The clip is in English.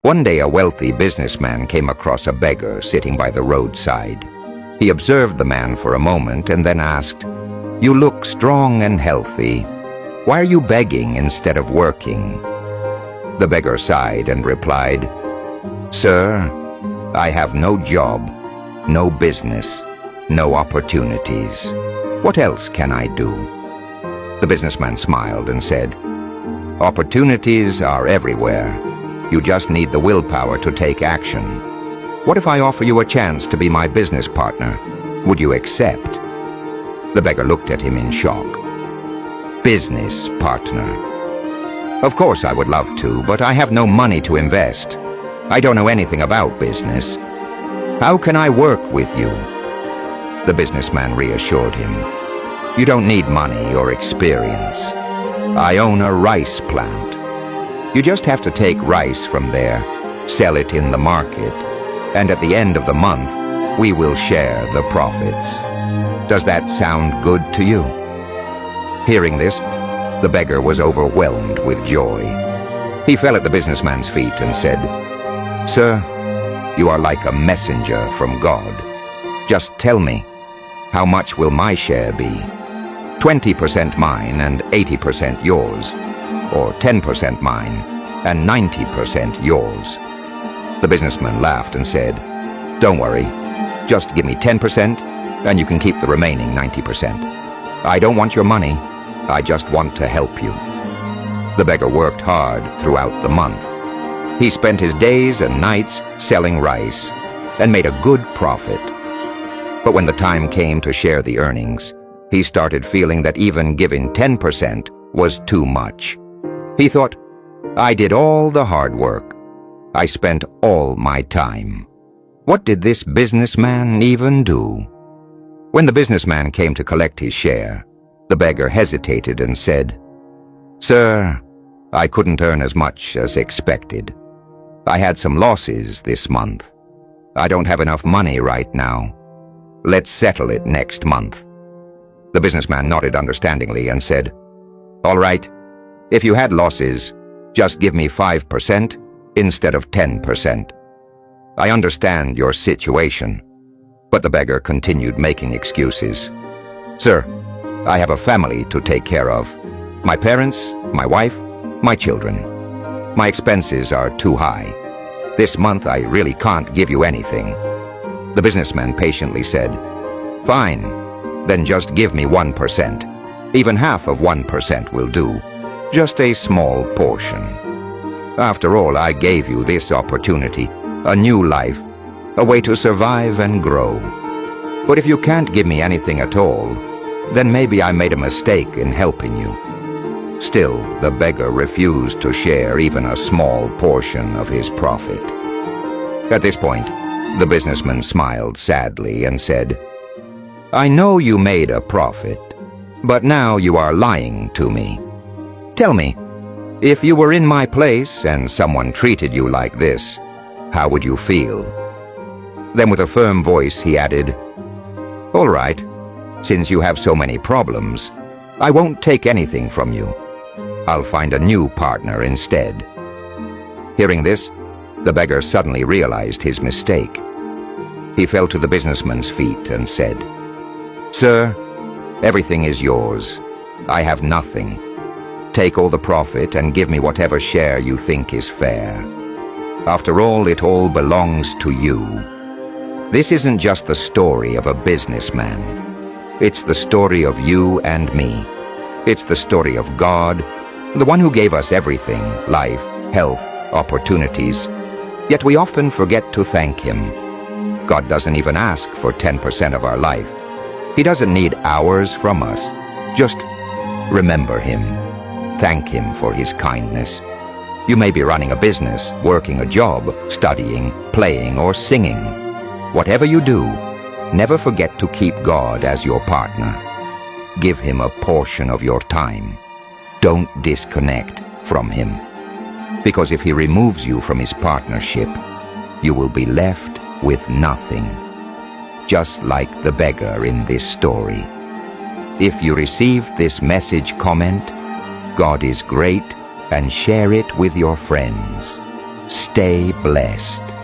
One day a wealthy businessman came across a beggar sitting by the roadside. He observed the man for a moment and then asked, "You look strong and healthy. Why are you begging instead of working?" The beggar sighed and replied, "Sir, I have no job, no business, no opportunities. What else can I do?" The businessman smiled and said, "Opportunities are everywhere. You just need the willpower to take action. What if I offer you a chance to be my business partner? Would you accept?" The beggar looked at him in shock. "Business partner? Of course I would love to, but I have no money to invest. I don't know anything about business. How can I work with you?" The businessman reassured him, "You don't need money or experience. I own a rice plant. You just have to take rice from there, sell it in the market, and at the end of the month, we will share the profits. Does that sound good to you?" Hearing this, the beggar was overwhelmed with joy. He fell at the businessman's feet and said, "Sir, you are like a messenger from God. Just tell me, how much will my share be? 20% mine and 80% yours, or 10% mine and 90% yours?" The businessman laughed and said, "Don't worry, just give me 10% and you can keep the remaining 90%. I don't want your money, I just want to help you." The beggar worked hard throughout the month. He spent his days and nights selling rice and made a good profit. But when the time came to share the earnings, he started feeling that even giving 10% was too much. He thought, "I did all the hard work. I spent all my time. What did this businessman even do?" When the businessman came to collect his share, the beggar hesitated and said, "Sir, I couldn't earn as much as expected. I had some losses this month. I don't have enough money right now. Let's settle it next month." The businessman nodded understandingly and said, "All right, if you had losses, just give me 5% instead of 10%. I understand your situation." But the beggar continued making excuses. "Sir, I have a family to take care of. My parents, my wife, my children. My expenses are too high. This month I really can't give you anything." The businessman patiently said, "Fine, then just give me 1%. Even half of 1% will do. Just a small portion. After all, I gave you this opportunity, a new life, a way to survive and grow. But if you can't give me anything at all, then maybe I made a mistake in helping you." Still, the beggar refused to share even a small portion of his profit. At this point, the businessman smiled sadly and said, "I know you made a profit, but now you are lying to me. Tell me, if you were in my place and someone treated you like this, how would you feel?" Then with a firm voice he added, "All right, since you have so many problems, I won't take anything from you. I'll find a new partner instead." Hearing this, the beggar suddenly realized his mistake. He fell to the businessman's feet and said, "Sir, everything is yours. I have nothing. Take all the profit and give me whatever share you think is fair. After all, it all belongs to you." This isn't just the story of a businessman. It's the story of you and me. It's the story of God, the one who gave us everything, life, health, opportunities. Yet we often forget to thank Him. God doesn't even ask for 10% of our life. He doesn't need hours from us. Just remember Him. Thank Him for His kindness. You may be running a business, working a job, studying, playing, or singing. Whatever you do, never forget to keep God as your partner. Give Him a portion of your time. Don't disconnect from Him. Because if He removes you from His partnership, you will be left with nothing. Just like the beggar in this story. If you received this message, comment, "God is great," and share it with your friends. Stay blessed.